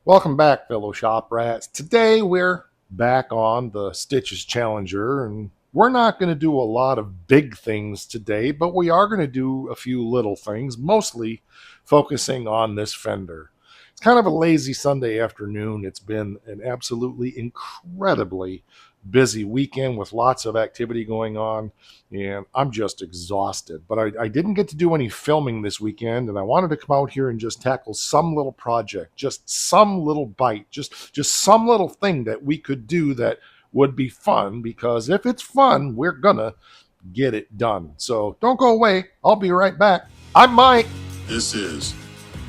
Welcome back, fellow shop rats. Today we're back on the Stitches Challenger, and we're not going to do a lot of big things today, but we are going to do a few little things, mostly focusing on this fender. It's kind of a lazy Sunday afternoon. It's been an absolutely incredibly busy weekend with lots of activity going on, and I'm just exhausted. But I didn't get to do any filming this weekend, and I wanted to come out here and just tackle some little project, just some little bite, just some little thing that we could do that would be fun. Because if it's fun, we're gonna get it done. So don't go away. I'll be right back. I'm Mike. This is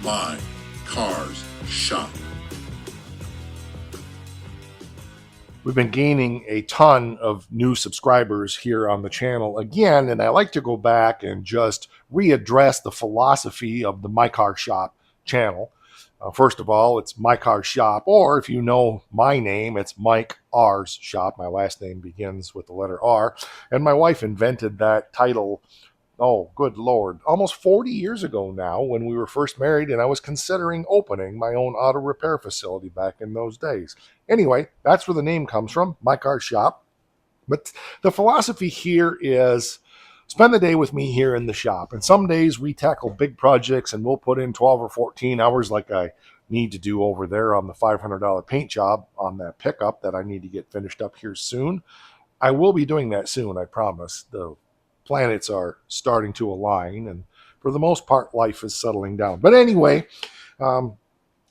My Cars Shop. We've been gaining a ton of new subscribers here on the channel again, and I like to go back and just readdress the philosophy of the My Car Shop channel. First of all, it's My Car Shop, or if you know my name, it's Mike R's Shop. My last name begins with the letter R, and my wife invented that title. Oh, good Lord. Almost 40 years ago now, when we were first married, and I was considering opening my own auto repair facility back in those days. Anyway, that's where the name comes from, My Car Shop. But the philosophy here is spend the day with me here in the shop. And some days we tackle big projects and we'll put in 12 or 14 hours like I need to do over there on the $500 paint job on that pickup that I need to get finished up here soon. I will be doing that soon, I promise. The planets are starting to align, and for the most part, life is settling down. But anyway, um,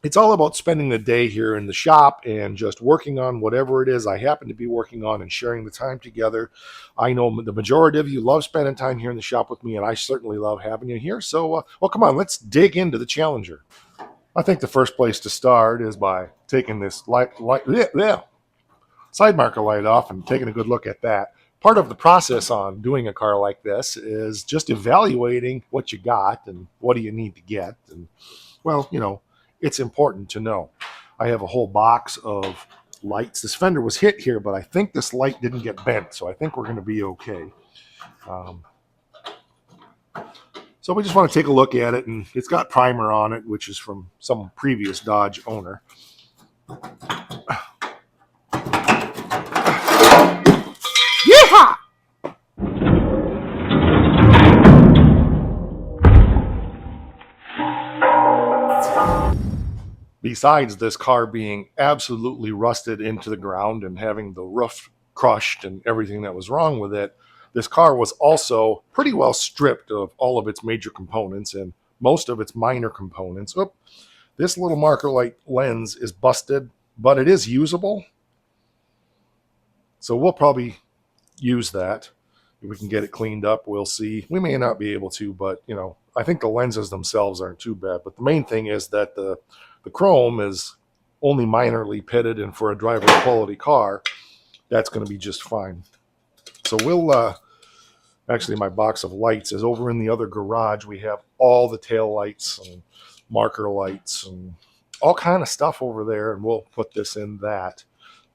it's all about spending the day here in the shop and just working on whatever it is I happen to be working on and sharing the time together. I know the majority of you love spending time here in the shop with me, and I certainly love having you here. So, well, come on, let's dig into the Challenger. I think the first place to start is by taking this side marker light off and taking a good look at that. Part of the process on doing a car like this is just evaluating what you got and what do you need to get. And, well, it's important to know. I have a whole box of lights. This fender was hit here, but I think this light didn't get bent, so I think we're going to be okay. Um, so we just want to take a look at it, and it's got primer on it, which is from some previous Dodge owner. Yeehaw! Besides this car being absolutely rusted into the ground and having the roof crushed and everything that was wrong with it, this car was also pretty well stripped of all of its major components and most of its minor components. Oop, this little marker light lens is busted, but it is usable. So we'll probably use that. If we can get it cleaned up, we'll see. We may not be able to, but I think the lenses themselves aren't too bad. But the main thing is that the chrome is only minorly pitted, and for a driver quality car, that's going to be just fine. So we'll actually, my box of lights is over in the other garage. We have all the tail lights and marker lights and all kind of stuff over there, and we'll put this in that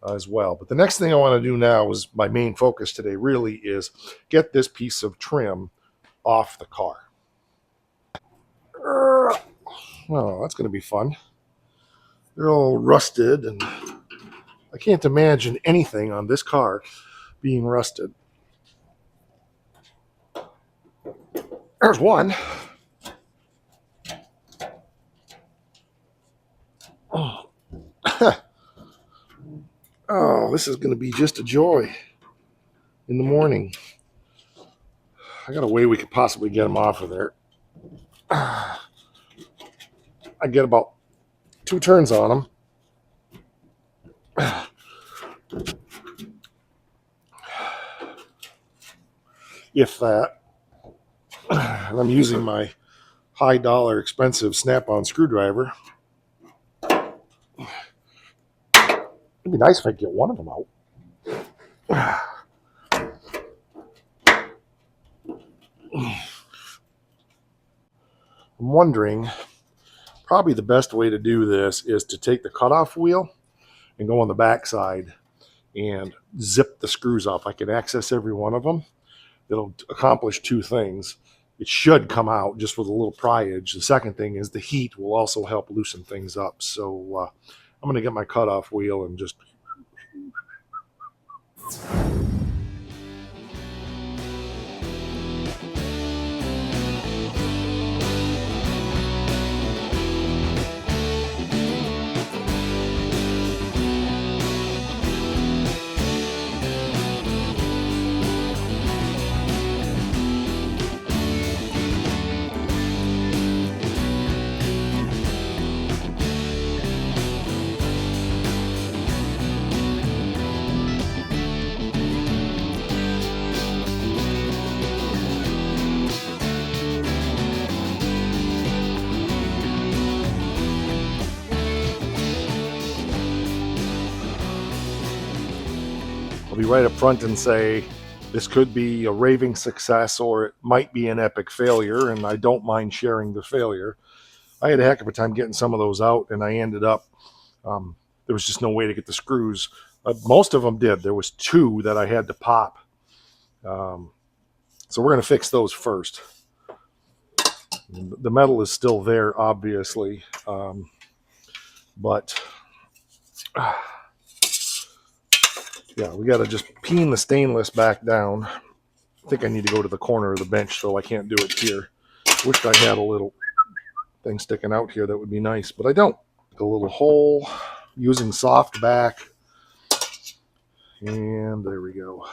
as well. But the next thing I want to do now is my main focus today really is get this piece of trim off the car. Oh, that's going to be fun. They're all rusted, and I can't imagine anything on this car being rusted. There's one. Oh, oh, this is going to be just a joy in the morning. I got a way we could possibly get them off of there. I get about 2 turns on them. If that. And I'm using my high dollar expensive snap-on screwdriver. It'd be nice if I could get one of them out. I'm wondering, probably the best way to do this is to take the cutoff wheel and go on the back side and zip the screws off. I can access every one of them. It'll accomplish 2 things. it should come out just with a little pryage. The second thing is the heat will also help loosen things up. So I'm going to get my cutoff wheel and just... I'll be right up front and say this could be a raving success or it might be an epic failure, and I don't mind sharing the failure. I had a heck of a time getting some of those out, and I ended up, there was just no way to get the screws. Most of them did. There was 2 that I had to pop. So we're going to fix those first. The metal is still there, obviously, but yeah, we got to just peen the stainless back down. I think I need to go to the corner of the bench, so I can't do it here. Wished I had a little thing sticking out here that would be nice, but I don't. A little hole using soft back, and there we go.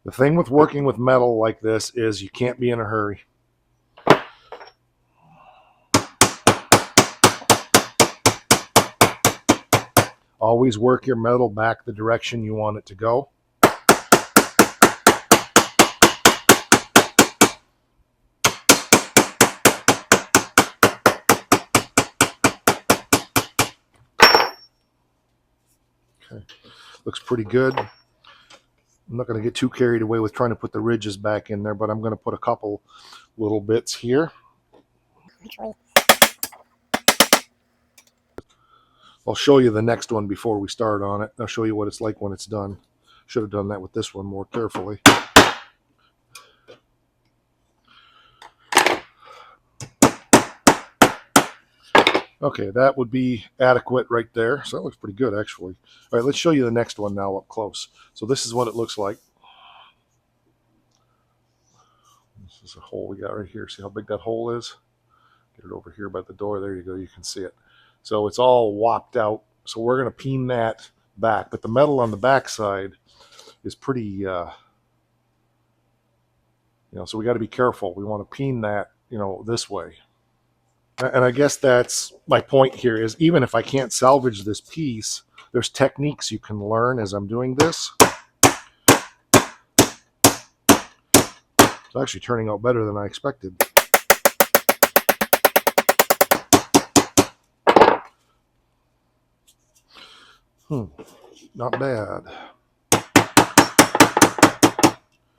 The thing with working with metal like this is you can't be in a hurry. Always work your metal back the direction you want it to go. Okay, looks pretty good. I'm not going to get too carried away with trying to put the ridges back in there, but I'm going to put a couple little bits here. I'll show you the next one before we start on it. I'll show you what it's like when it's done. Should have done that with this one more carefully. Okay, that would be adequate right there. So that looks pretty good, actually. All right, let's show you the next one now up close. So this is what it looks like. This is a hole we got right here. See how big that hole is? Get it over here by the door. There you go. You can see it. So it's all whopped out. So we're going to peen that back. But the metal on the back side is pretty, so we got to be careful. We want to peen that, this way. And I guess that's my point here is even if I can't salvage this piece, there's techniques you can learn as I'm doing this. It's actually turning out better than I expected. Not bad.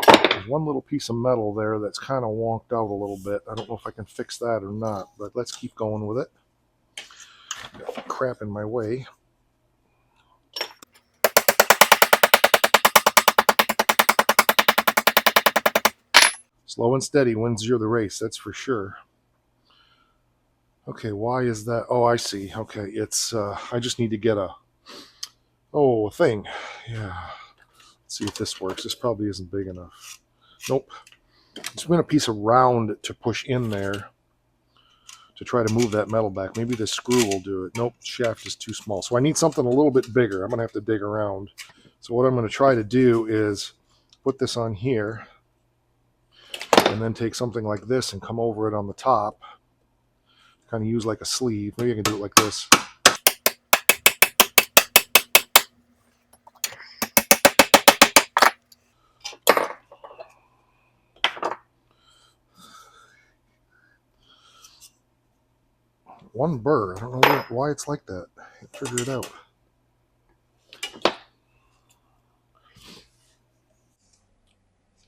There's one little piece of metal there that's kind of wonked out a little bit. I don't know if I can fix that or not, but let's keep going with it. Got crap in my way. Slow and steady wins you the race, that's for sure. Okay, why is that? Oh, I see. Okay, it's, I just need to get a thing. Yeah. Let's see if this works. This probably isn't big enough. Nope. Just been a piece of round to push in there to try to move that metal back. Maybe this screw will do it. Nope, shaft is too small. So I need something a little bit bigger. I'm going to have to dig around. So what I'm going to try to do is put this on here and then take something like this and come over it on the top. Kind of use like a sleeve. Maybe I can do it like this. One burr. I don't know why it's like that. Can't figure it out.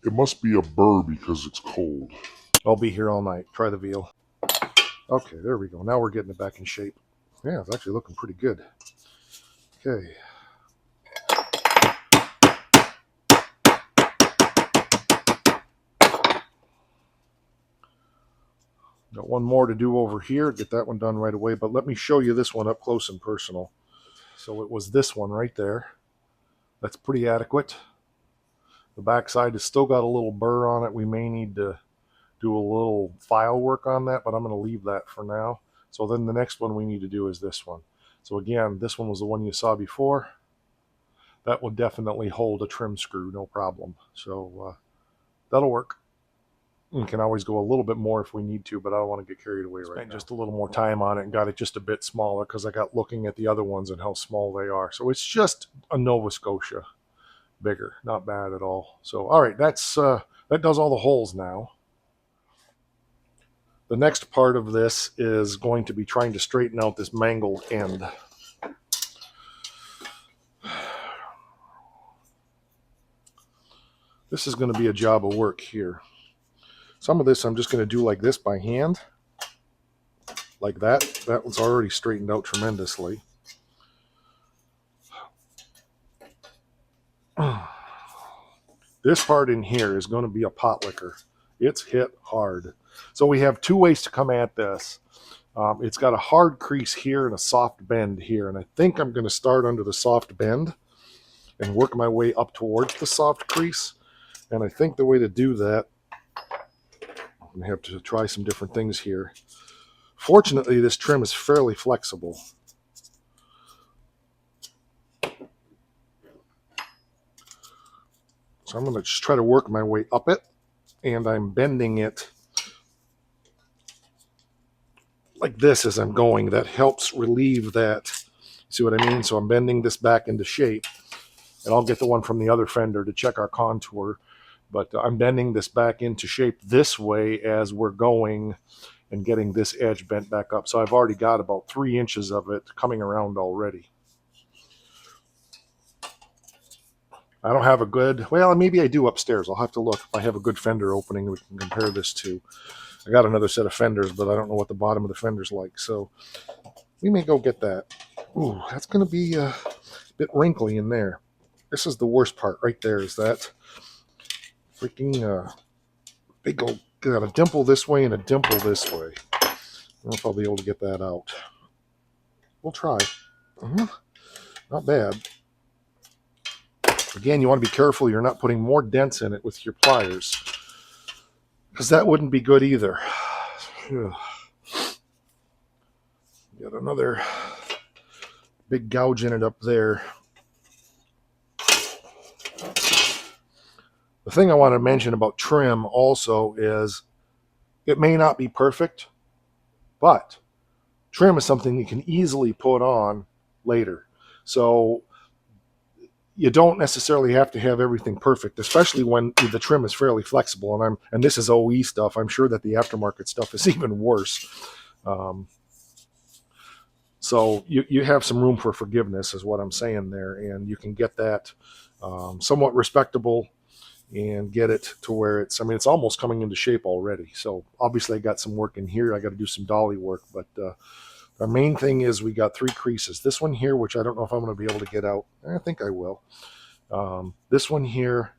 It must be a burr because it's cold. I'll be here all night. Try the veal. Okay, there we go. Now we're getting it back in shape. Yeah, it's actually looking pretty good. Okay. Got one more to do over here. Get that one done right away. But let me show you this one up close and personal. So it was this one right there. That's pretty adequate. The backside has still got a little burr on it. We may need to do a little file work on that, but I'm going to leave that for now. So then the next one we need to do is this one. So again, this one was the one you saw before. That will definitely hold a trim screw, no problem. So that'll work. We can always go a little bit more if we need to, but I don't want to get carried away right now. Spent just a little more time on it and got it just a bit smaller because I got looking at the other ones and how small they are. So it's just a Nova Scotia bigger, not bad at all. So all right, that does all the holes now. The next part of this is going to be trying to straighten out this mangled end. This is going to be a job of work here. Some of this I'm just going to do like this by hand. Like that. That one's already straightened out tremendously. This part in here is going to be a pot licker. It's hit hard. So we have two ways to come at this. It's got a hard crease here and a soft bend here. And I think I'm going to start under the soft bend and work my way up towards the soft crease. And I think the way to do that, I'm going to have to try some different things here. Fortunately, this trim is fairly flexible. So I'm going to just try to work my way up it, and I'm bending it like this as I'm going. That helps relieve that. See what I mean? So I'm bending this back into shape, and I'll get the one from the other fender to check our contour. But I'm bending this back into shape this way as we're going and getting this edge bent back up. So I've already got about 3 inches of it coming around already. I don't have a good, well, maybe I do upstairs. I'll have to look if I have a good fender opening we can compare this to. I got another set of fenders, but I don't know what the bottom of the fender's like. So we may go get that. Ooh, that's going to be a bit wrinkly in there. This is the worst part right there, is that freaking big old, got a dimple this way and a dimple this way. I don't know if I'll be able to get that out. We'll try. Not bad. Again, you want to be careful you're not putting more dents in it with your pliers, because that wouldn't be good either. Got another big gouge in it up there. The thing I want to mention about trim also is it may not be perfect, but trim is something you can easily put on later. So you don't necessarily have to have everything perfect, especially when the trim is fairly flexible. And this is OE stuff. I'm sure that the aftermarket stuff is even worse. So you have some room for forgiveness, is what I'm saying there, and you can get that somewhat respectable and get it to where it's, I mean, it's almost coming into shape already. So obviously I got some work in here. I got to do some dolly work, but our main thing is we got 3 creases. This one here, which I don't know if I'm going to be able to get out. I think I will. This one here,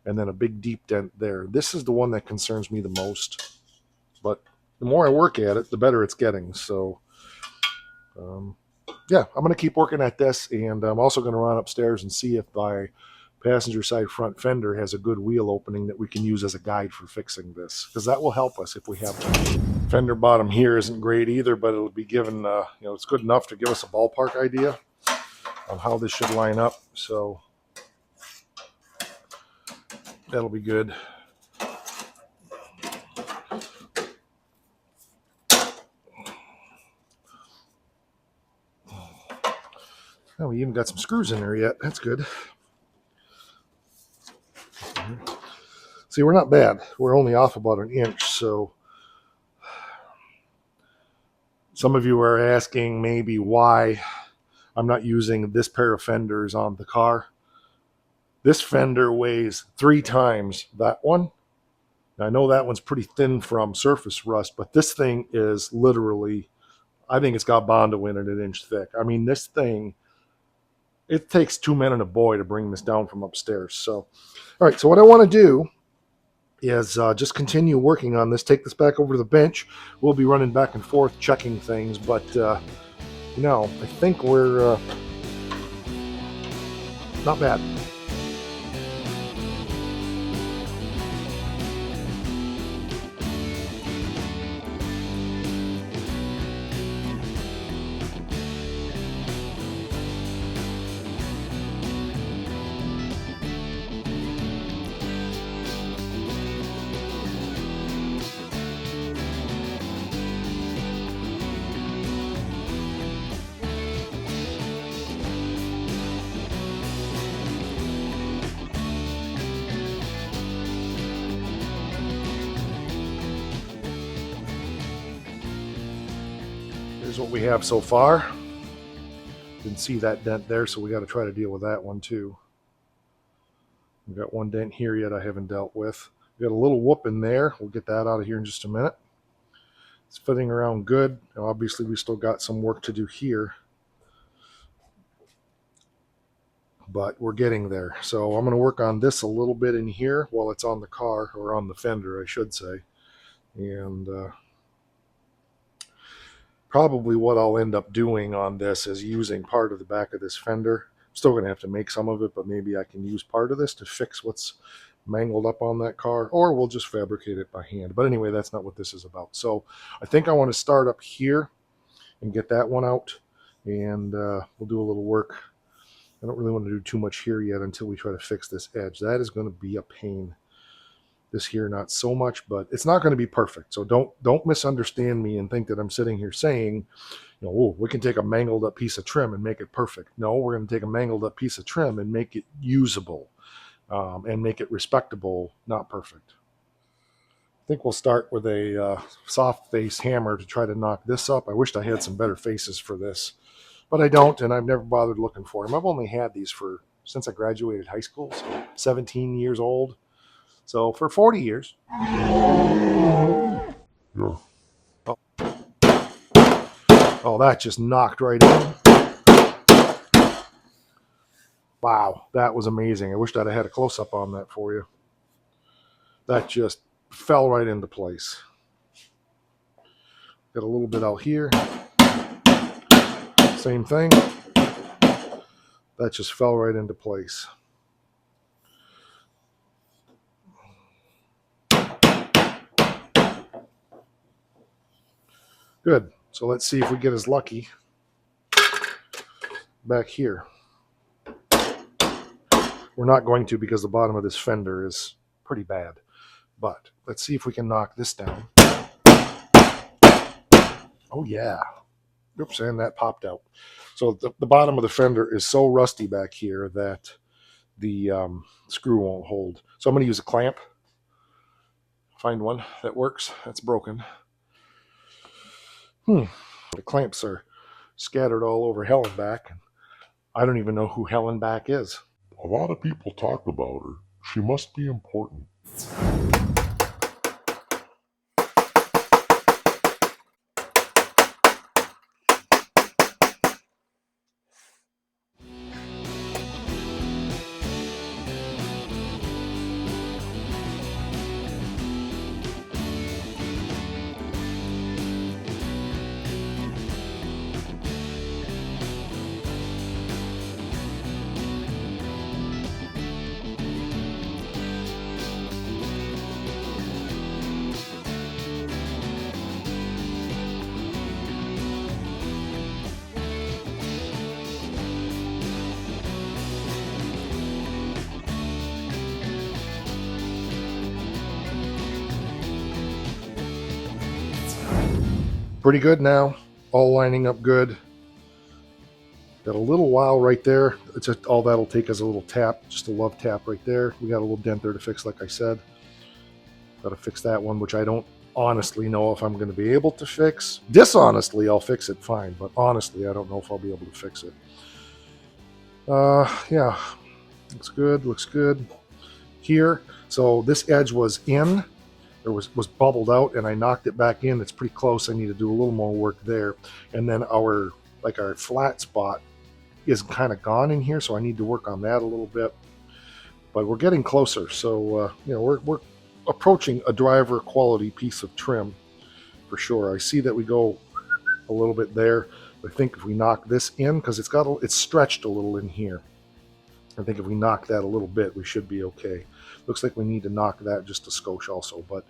and then a big deep dent there. This is the one that concerns me the most. But the more I work at it, the better it's getting. So, yeah, I'm going to keep working at this, and I'm also going to run upstairs and see if my passenger side front fender has a good wheel opening that we can use as a guide for fixing this, because that will help us if we have to. Fender bottom here isn't great either, but it'll be given, it's good enough to give us a ballpark idea on how this should line up. So that'll be good. Oh, we even got some screws in there yet. That's good. See, we're not bad. We're only off about 1 inch, so some of you are asking maybe why I'm not using this pair of fenders on the car. This fender weighs 3 times that one. Now, I know that one's pretty thin from surface rust, but this thing is literally, I think it's got Bondo in it 1 inch thick. I mean, this thing, it takes 2 men and a boy to bring this down from upstairs. So, all right, so what I want to do is just continue working on this. Take this back over to the bench. We'll be running back and forth checking things, but I think we're not bad. Here's what we have so far. Didn't see that dent there, so we got to try to deal with that one too. We've got one dent here yet I haven't dealt with. We got a little whoop in there. We'll get that out of here in just a minute. It's fitting around good. Now, obviously, we still got some work to do here, but we're getting there. So I'm going to work on this a little bit in here while it's on the car, or on the fender, I should say. And probably what I'll end up doing on this is using part of the back of this fender. I'm still going to have to make some of it, but maybe I can use part of this to fix what's mangled up on that car, or we'll just fabricate it by hand. But anyway, that's not what this is about. So I think I want to start up here and get that one out, and we'll do a little work. I don't really want to do too much here yet until we try to fix this edge. That is going to be a pain. This here, not so much, but it's not going to be perfect. So don't misunderstand me and think that I'm sitting here saying, oh, we can take a mangled up piece of trim and make it perfect. No, we're going to take a mangled up piece of trim and make it usable, and make it respectable, not perfect. I think we'll start with a soft face hammer to try to knock this up. I wished I had some better faces for this, but I don't, and I've never bothered looking for them. I've only had these since I graduated high school, so 17 years old. So for 40 years. Yeah. Oh, that just knocked right in. Wow, that was amazing. I wished I'd have had a close-up on that for you. That just fell right into place. Got a little bit out here. Same thing. That just fell right into place. Good. So let's see if we get as lucky back here. We're not going to, because the bottom of this fender is pretty bad. But let's see if we can knock this down. Oh, yeah. Oops, and that popped out. So the bottom of the fender is so rusty back here that the screw won't hold. So I'm going to use a clamp. Find one that works. That's broken. The clamps are scattered all over Hellenbach. I don't even know who Hellenbach is. A lot of people talk about her. She must be important. Pretty good now. All lining up good. Got a little while right there. It's just, all that'll take is a little tap, just a love tap right there. We got a little dent there to fix, like I said. Got to fix that one, which I don't honestly know if I'm going to be able to fix. Dishonestly, I'll fix it fine, but honestly, I don't know if I'll be able to fix it. Yeah, looks good. Looks good here. So this edge was in. There was bubbled out, and I knocked it back in. It's pretty close. I need to do a little more work there. And then our flat spot is kind of gone in here, so I need to work on that a little bit. But we're getting closer, so we're approaching a driver quality piece of trim for sure. I see that we go a little bit there. I think if we knock this in, because it's stretched a little in here, I think if we knock that a little bit, we should be okay. Looks like we need to knock that just a skosh also, but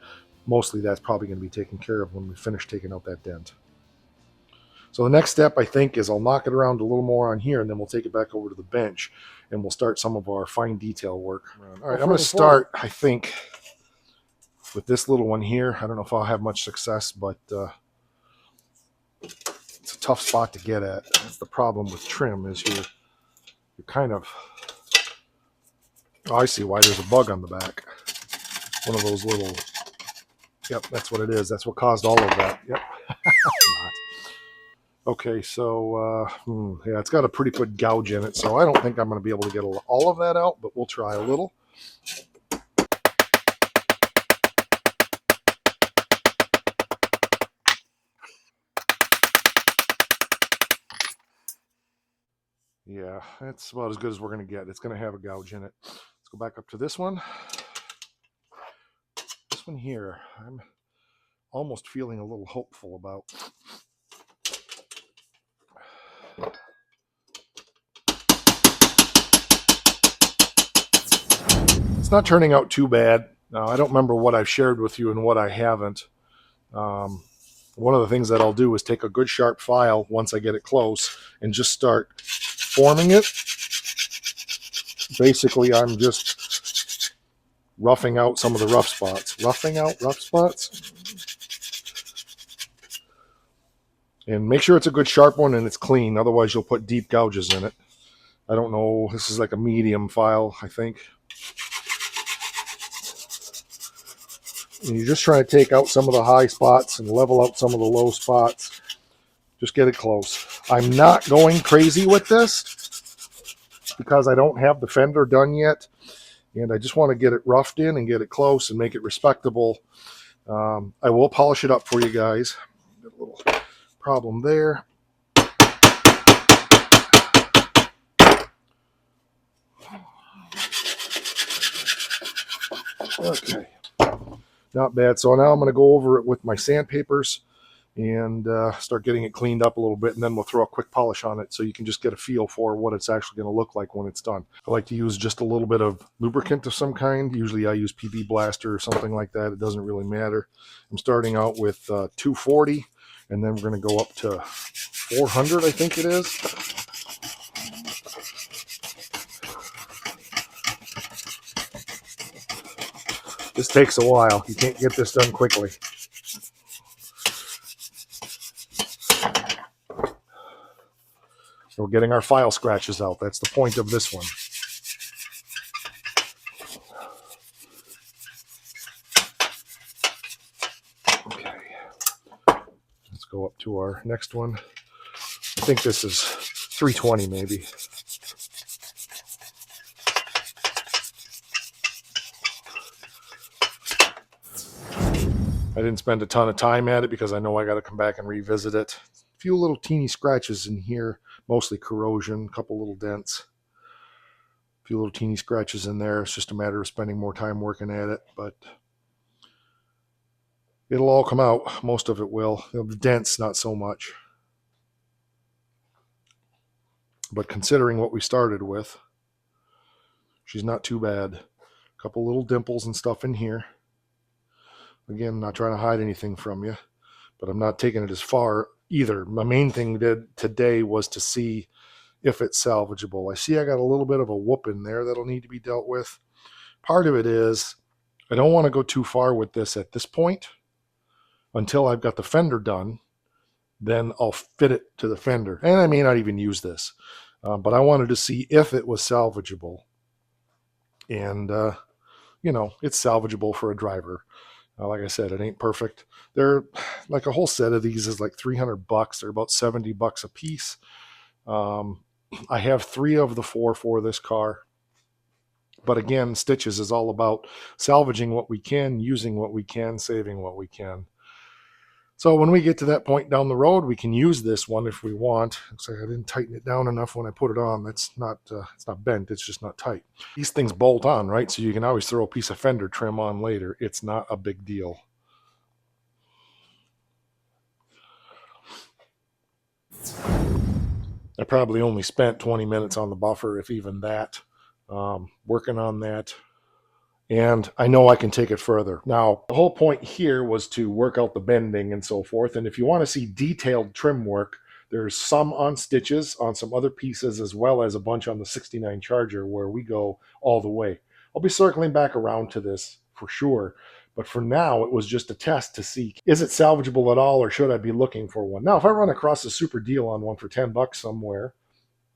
mostly that's probably going to be taken care of when we finish taking out that dent. So the next step, I think, is I'll knock it around a little more on here, and then we'll take it back over to the bench, and we'll start some of our fine detail work. All right, I'm going to start, I think, with this little one here. I don't know if I'll have much success, but it's a tough spot to get at. That's the problem with trim, is you're kind of... Oh, I see why there's a bug on the back. One of those little... Yep, that's what it is. That's what caused all of that. Yep. Not. Okay, so, yeah, it's got a pretty good gouge in it, so I don't think I'm going to be able to get all of that out, but we'll try a little. Yeah, that's about as good as we're going to get. It's going to have a gouge in it. Let's go back up to this one. This one here, I'm almost feeling a little hopeful about. It's not turning out too bad. Now, I don't remember what I've shared with you and what I haven't. One of the things that I'll do is take a good sharp file once I get it close and just start forming it. Basically, I'm just roughing out some of the rough spots. Roughing out rough spots. And make sure it's a good sharp one and it's clean. Otherwise, you'll put deep gouges in it. I don't know. This is like a medium file, I think. And you're just trying to take out some of the high spots and level out some of the low spots. Just get it close. I'm not going crazy with this because I don't have the fender done yet. And I just want to get it roughed in and get it close and make it respectable. I will polish it up for you guys. Got a little problem there. Okay. Not bad. So now I'm going to go over it with my sandpapers and start getting it cleaned up a little bit, and then we'll throw a quick polish on it so you can just get a feel for what it's actually going to look like when it's done. I like to use just a little bit of lubricant of some kind. Usually I use PB Blaster or something like that. It doesn't really matter. I'm starting out with 240, and then we're going to go up to 400, I think it is. This takes a while. You can't get this done quickly. So we're getting our file scratches out. That's the point of this one. Okay. Let's go up to our next one. I think this is 320 maybe. I didn't spend a ton of time at it because I know I got to come back and revisit it. A few little teeny scratches in here, mostly corrosion, a couple little dents. A few little teeny scratches in there. It's just a matter of spending more time working at it, but it'll all come out. Most of it will. The dents, not so much. But considering what we started with, she's not too bad. A couple little dimples and stuff in here. Again, not trying to hide anything from you, but I'm not taking it as far either. My main thing today was to see if it's salvageable. I see I got a little bit of a whoop in there that'll need to be dealt with. Part of it is I don't want to go too far with this at this point until I've got the fender done. Then I'll fit it to the fender. And I may not even use this, but I wanted to see if it was salvageable. And, it's salvageable for a driver. Like I said, it ain't perfect. They're like a whole set of these is like $300. They're about $70 a piece. I have 3 of the 4 for this car. But again, Stitches is all about salvaging what we can, using what we can, saving what we can. So when we get to that point down the road, we can use this one if we want. Looks like I didn't tighten it down enough when I put it on. It's not bent. It's just not tight. These things bolt on, right? So you can always throw a piece of fender trim on later. It's not a big deal. I probably only spent 20 minutes on the buffer, if even that, working on that. And I know I can take it further. Now, the whole point here was to work out the bending and so forth. And if you want to see detailed trim work, there's some on stitches on some other pieces, as well as a bunch on the 69 Charger where we go all the way. I'll be circling back around to this for sure. But for now, it was just a test to see, is it salvageable at all, or should I be looking for one? Now, if I run across a super deal on one for 10 bucks somewhere,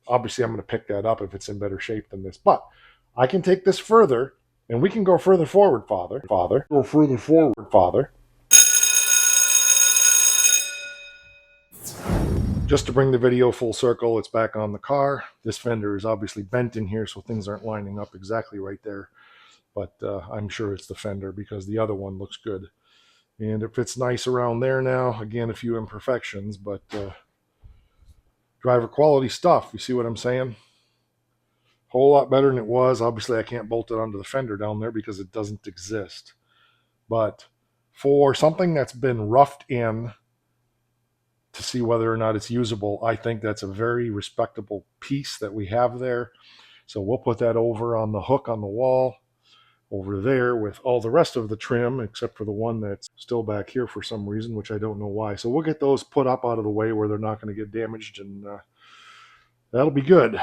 obviously I'm going to pick that up if it's in better shape than this. But I can take this further, and we can go further forward, Father. Go further forward. Father. Just to bring the video full circle, it's back on the car. This fender is obviously bent in here, so things aren't lining up exactly right there. But I'm sure it's the fender because the other one looks good. And it fits nice around there now. Again, a few imperfections, but driver quality stuff. You see what I'm saying? Whole lot better than it was. Obviously, I can't bolt it onto the fender down there because it doesn't exist. But for something that's been roughed in to see whether or not it's usable, I think that's a very respectable piece that we have there. So we'll put that over on the hook on the wall over there with all the rest of the trim, except for the one that's still back here for some reason, which I don't know why. So we'll get those put up out of the way where they're not going to get damaged, and that'll be good.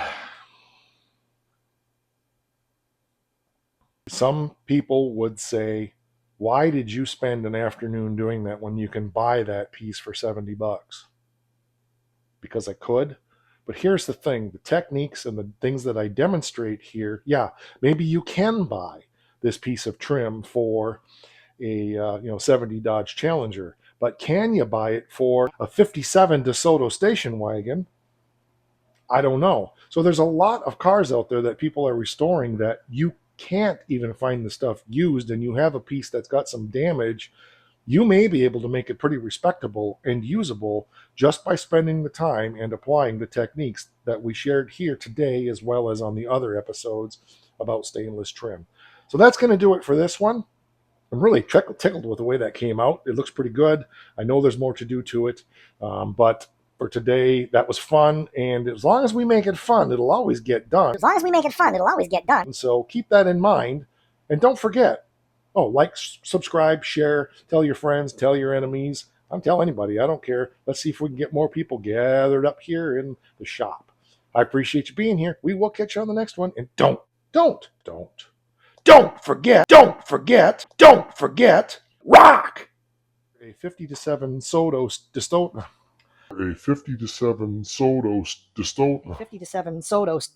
Some people would say, why did you spend an afternoon doing that when you can buy that piece for 70 bucks? Because I could. But here's the thing, the techniques and the things that I demonstrate here, yeah, maybe you can buy this piece of trim for a 70 Dodge Challenger, but can you buy it for a 57 DeSoto station wagon? I don't know. So there's a lot of cars out there that people are restoring that you can't even find the stuff used, and you have a piece that's got some damage. You may be able to make it pretty respectable and usable just by spending the time and applying the techniques that we shared here today, as well as on the other episodes about stainless trim. So that's going to do it for this one. I'm really tickled with the way that came out. It looks pretty good. I know there's more to do to it, but for today, that was fun. And as long as we make it fun, it'll always get done. As long as we make it fun, it'll always get done. So keep that in mind. And don't forget, like, subscribe, share, tell your friends, tell your enemies. I'll tell anybody. I don't care. Let's see if we can get more people gathered up here in the shop. I appreciate you being here. We will catch you on the next one. And don't forget, rock! A 50 to 7 Sodos Disto. A 50 to 7 Sodos Disto. 50 to 7 Sodos.